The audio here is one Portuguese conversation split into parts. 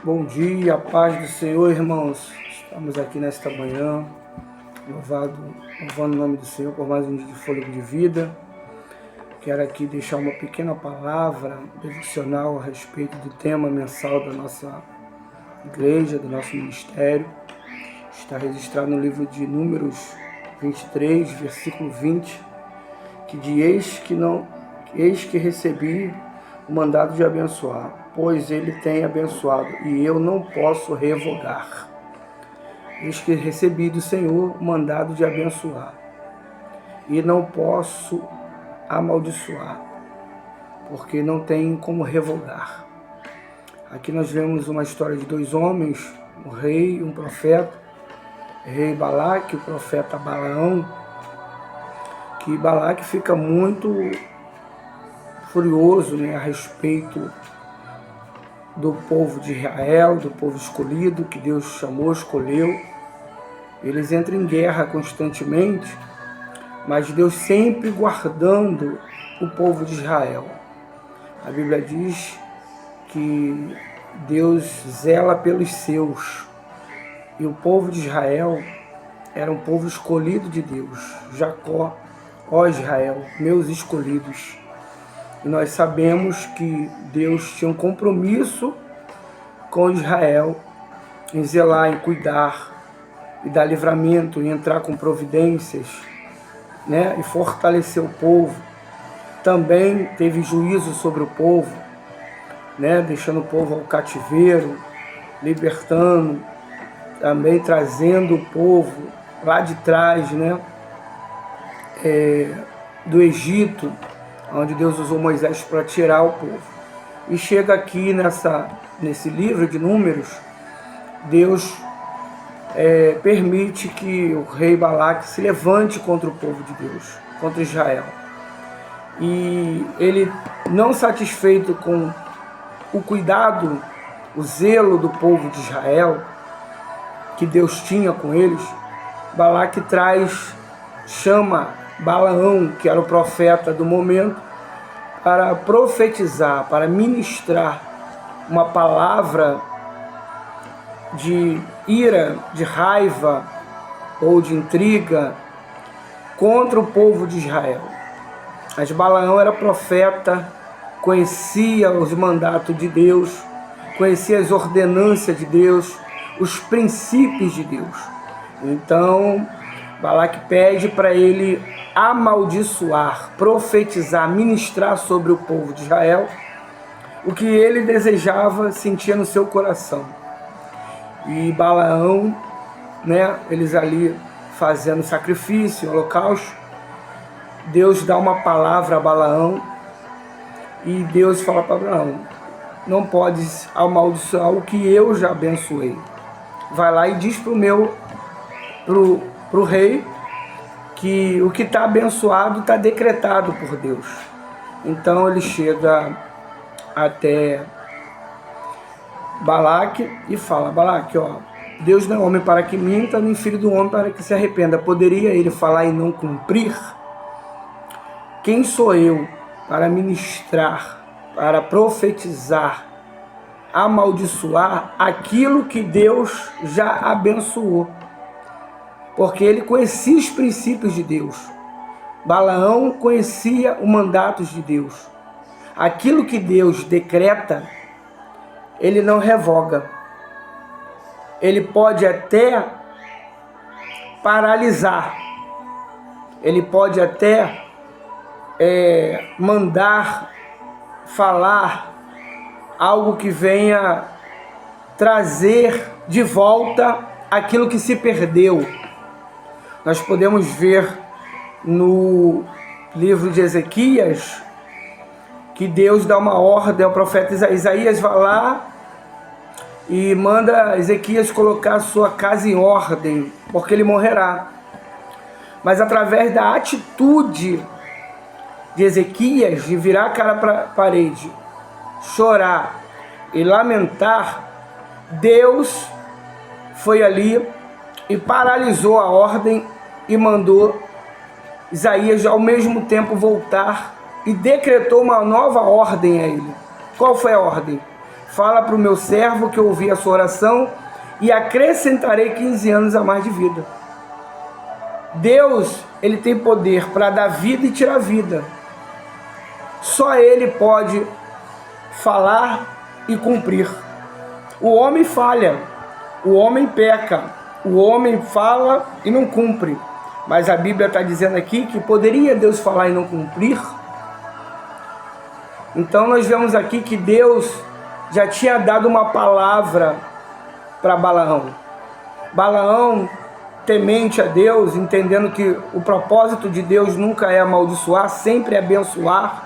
Bom dia, paz do Senhor, irmãos. Estamos aqui nesta manhã, louvando o nome do Senhor por mais um dia de fôlego de vida. Quero aqui deixar uma pequena palavra devocional a respeito do tema mensal da nossa igreja, do nosso ministério. Está registrado no livro de Números 23, versículo 20, que diz: eis que recebi o mandado de abençoar, pois ele tem abençoado, e eu não posso revogar. Eis que recebi do Senhor o mandado de abençoar, e não posso amaldiçoar, porque não tem como revogar. Aqui nós vemos uma história de dois homens, um rei e um profeta, o rei Balaque e o profeta Balaão, que Balaque fica muito furioso, a respeito do povo de Israel, do povo escolhido, que Deus chamou, escolheu. Eles entram em guerra constantemente, mas Deus sempre guardando o povo de Israel. A Bíblia diz que Deus zela pelos seus, e o povo de Israel era um povo escolhido de Deus. Jacó, ó Israel, meus escolhidos. E nós sabemos que Deus tinha um compromisso com Israel em zelar, em cuidar, e dar livramento, em entrar com providências, e fortalecer o povo. Também teve juízo sobre o povo, deixando o povo ao cativeiro, libertando, também trazendo o povo lá de trás, do Egito, onde Deus usou Moisés para tirar o povo. E chega aqui nesse livro de Números, Deus permite que o rei Balaque se levante contra o povo de Deus, contra Israel. E ele, não satisfeito com o cuidado, o zelo do povo de Israel, que Deus tinha com eles, Balaque chama Balaão, que era o profeta do momento, para profetizar, para ministrar uma palavra de ira, de raiva ou de intriga contra o povo de Israel. Mas Balaão era profeta, conhecia os mandatos de Deus, conhecia as ordenanças de Deus, os princípios de Deus. Então, Balaque pede para ele amaldiçoar, profetizar, ministrar sobre o povo de Israel o que ele desejava, sentia no seu coração. E Balaão, eles ali fazendo sacrifício, holocausto, Deus dá uma palavra a Balaão e Deus fala para Balaão: não podes amaldiçoar o que eu já abençoei. Vai lá e diz pro rei que o que está abençoado está decretado por Deus. Então ele chega até Balaque e fala: Balaque, Deus não é homem para que minta, nem filho do homem para que se arrependa. Poderia ele falar e não cumprir? Quem sou eu para ministrar, para profetizar, amaldiçoar aquilo que Deus já abençoou? Porque ele conhecia os princípios de Deus. Balaão conhecia os mandatos de Deus. Aquilo que Deus decreta, ele não revoga. Ele pode até paralisar. Ele pode até mandar falar algo que venha trazer de volta aquilo que se perdeu. Nós podemos ver no livro de Ezequias que Deus dá uma ordem ao profeta Isaías, vai lá e manda Ezequias colocar a sua casa em ordem, porque ele morrerá. Mas através da atitude de Ezequias, de virar a cara para a parede, chorar e lamentar, Deus foi ali e paralisou a ordem e mandou Isaías ao mesmo tempo voltar e decretou uma nova ordem a ele. Qual foi a ordem? fala para o meu servo que eu ouvi a sua oração e acrescentarei 15 anos a mais de vida. Deus, ele tem poder para dar vida e tirar vida. Só ele pode falar e cumprir. O homem falha, o homem peca, o homem fala e não cumpre. Mas a Bíblia está dizendo aqui que poderia Deus falar e não cumprir. Então nós vemos aqui que Deus já tinha dado uma palavra para Balaão. Balaão, temente a Deus, entendendo que o propósito de Deus nunca é amaldiçoar, sempre é abençoar.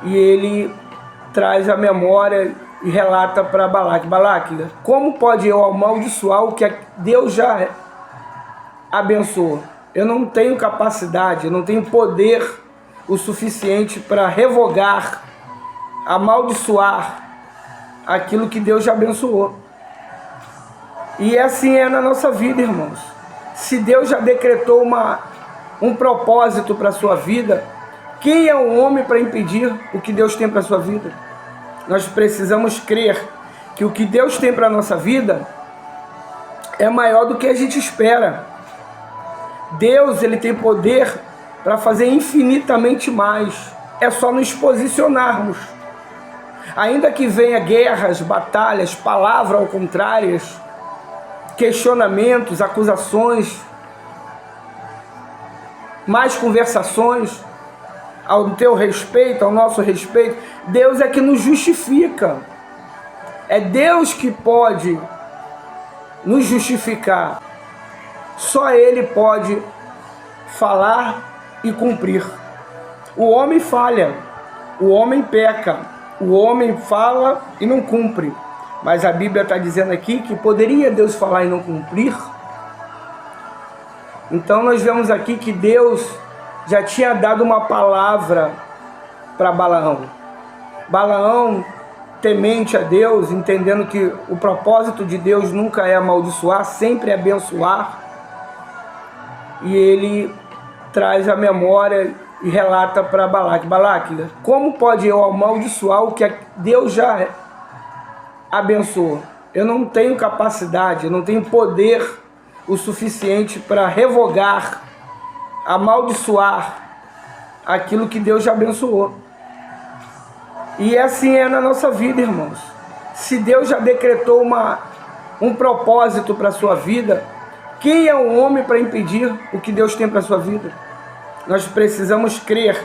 E ele traz a memória e relata para Balaque: Balaque, como pode eu amaldiçoar o que Deus já abençoou? Eu não tenho capacidade, eu não tenho poder o suficiente para revogar, amaldiçoar aquilo que Deus já abençoou. E assim é na nossa vida, irmãos. Se Deus já decretou um propósito para a sua vida, quem é o homem para impedir o que Deus tem para a sua vida? Nós precisamos crer que o que Deus tem para a nossa vida é maior do que a gente espera. Deus, ele tem poder para fazer infinitamente mais. É só nos posicionarmos. Ainda que venha guerras, batalhas, palavras ao contrárias, questionamentos, acusações, mais conversações ao teu respeito, ao nosso respeito, Deus é que nos justifica. É Deus que pode nos justificar. Só Ele pode falar e cumprir. O homem falha, o homem peca, o homem fala e não cumpre. Mas a Bíblia está dizendo aqui que poderia Deus falar e não cumprir. Então nós vemos aqui que Deus já tinha dado uma palavra para Balaão. Balaão, temente a Deus, entendendo que o propósito de Deus nunca é amaldiçoar, sempre é abençoar. E ele traz a memória e relata para Balaque: Balaque, como pode eu amaldiçoar o que Deus já abençoou? Eu não tenho capacidade, eu não tenho poder o suficiente para revogar, amaldiçoar aquilo que Deus já abençoou. E assim é na nossa vida, irmãos. Se Deus já decretou um propósito para a sua vida, quem é o homem para impedir o que Deus tem para a sua vida? Nós precisamos crer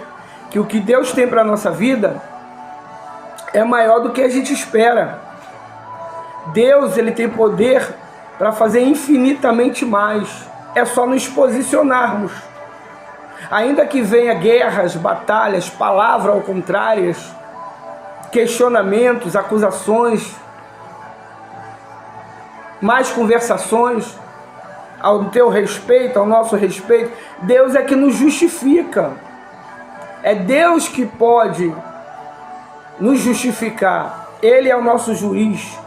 que o que Deus tem para a nossa vida é maior do que a gente espera. Deus, ele tem poder para fazer infinitamente mais. É só nos posicionarmos. Ainda que venha guerras, batalhas, palavras ao contrárias, questionamentos, acusações, mais conversações ao teu respeito, ao nosso respeito, Deus é que nos justifica. É Deus que pode nos justificar. Ele é o nosso juiz.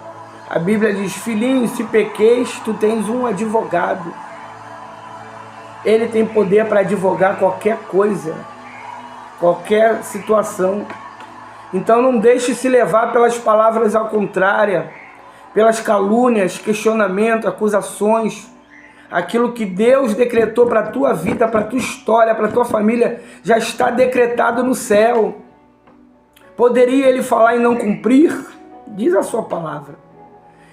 A Bíblia diz: filhinho, se pequeis, tu tens um advogado. Ele tem poder para advogar qualquer coisa, qualquer situação. Então não deixe se levar pelas palavras ao contrário, pelas calúnias, questionamentos, acusações. Aquilo que Deus decretou para a tua vida, para a tua história, para a tua família, já está decretado no céu. Poderia Ele falar e não cumprir? Diz a sua palavra.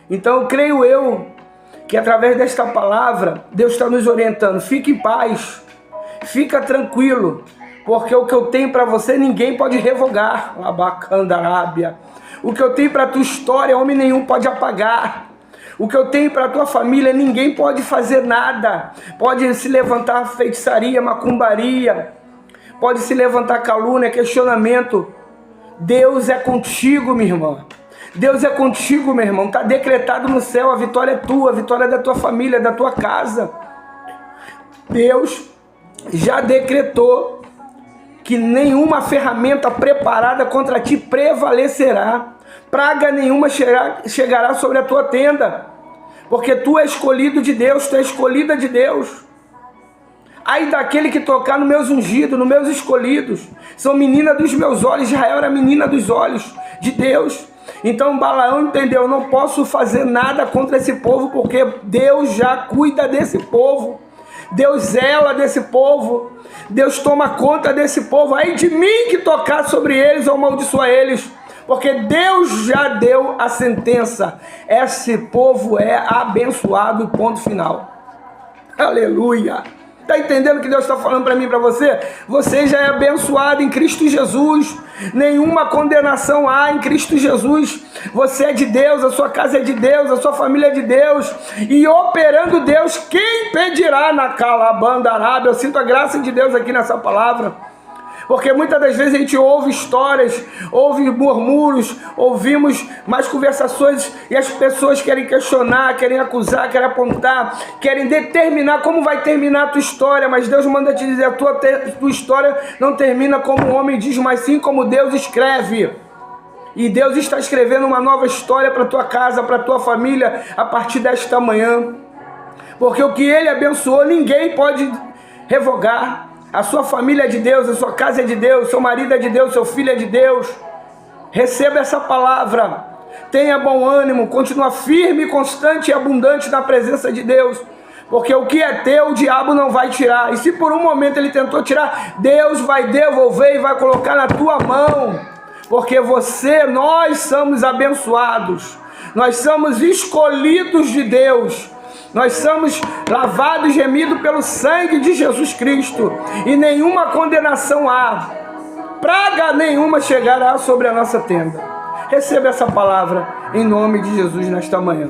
Então creio eu que através desta palavra, Deus está nos orientando. Fique em paz, fica tranquilo, porque o que eu tenho para você ninguém pode revogar. Labacandarábia. O que eu tenho para a tua história, homem nenhum pode apagar. O que eu tenho para a tua família, ninguém pode fazer nada. Pode se levantar feitiçaria, macumbaria, pode se levantar calúnia, questionamento. Deus é contigo, minha irmã. Deus é contigo, meu irmão. Está decretado no céu, a vitória é tua, a vitória é da tua família, da tua casa. Deus já decretou que nenhuma ferramenta preparada contra ti prevalecerá. Praga nenhuma chegará sobre a tua tenda, porque tu é escolhido de Deus, tu é escolhida de Deus. Ai daquele que tocar nos meus ungidos, nos meus escolhidos. São menina dos meus olhos. Israel era menina dos olhos de Deus. Então Balaão entendeu, eu não posso fazer nada contra esse povo, porque Deus já cuida desse povo, Deus zela desse povo, Deus toma conta desse povo. Aí de mim que tocar sobre eles ou amaldiçoar eles, porque Deus já deu a sentença, esse povo é abençoado, ponto final. Aleluia! Está entendendo o que Deus está falando para mim e para você? Você já é abençoado em Cristo Jesus. Nenhuma condenação há em Cristo Jesus. Você é de Deus, a sua casa é de Deus, a sua família é de Deus. E operando Deus, quem impedirá na calabanda arábia? Eu sinto a graça de Deus aqui nessa palavra. Porque muitas das vezes a gente ouve histórias, ouve murmúrios, ouvimos mais conversações e as pessoas querem questionar, querem acusar, querem apontar, querem determinar como vai terminar a tua história, mas Deus manda te dizer, a tua história não termina como o homem diz, mas sim como Deus escreve. E Deus está escrevendo uma nova história para a tua casa, para a tua família, a partir desta manhã. Porque o que Ele abençoou, ninguém pode revogar. A sua família é de Deus, a sua casa é de Deus, seu marido é de Deus, seu filho é de Deus. Receba essa palavra, tenha bom ânimo, continua firme, constante e abundante na presença de Deus. Porque o que é teu, o diabo não vai tirar. E se por um momento ele tentou tirar, Deus vai devolver e vai colocar na tua mão. Porque nós somos abençoados, nós somos escolhidos de Deus. Nós somos lavados e remidos pelo sangue de Jesus Cristo. E nenhuma condenação há. Praga nenhuma chegará sobre a nossa tenda. Receba essa palavra em nome de Jesus nesta manhã.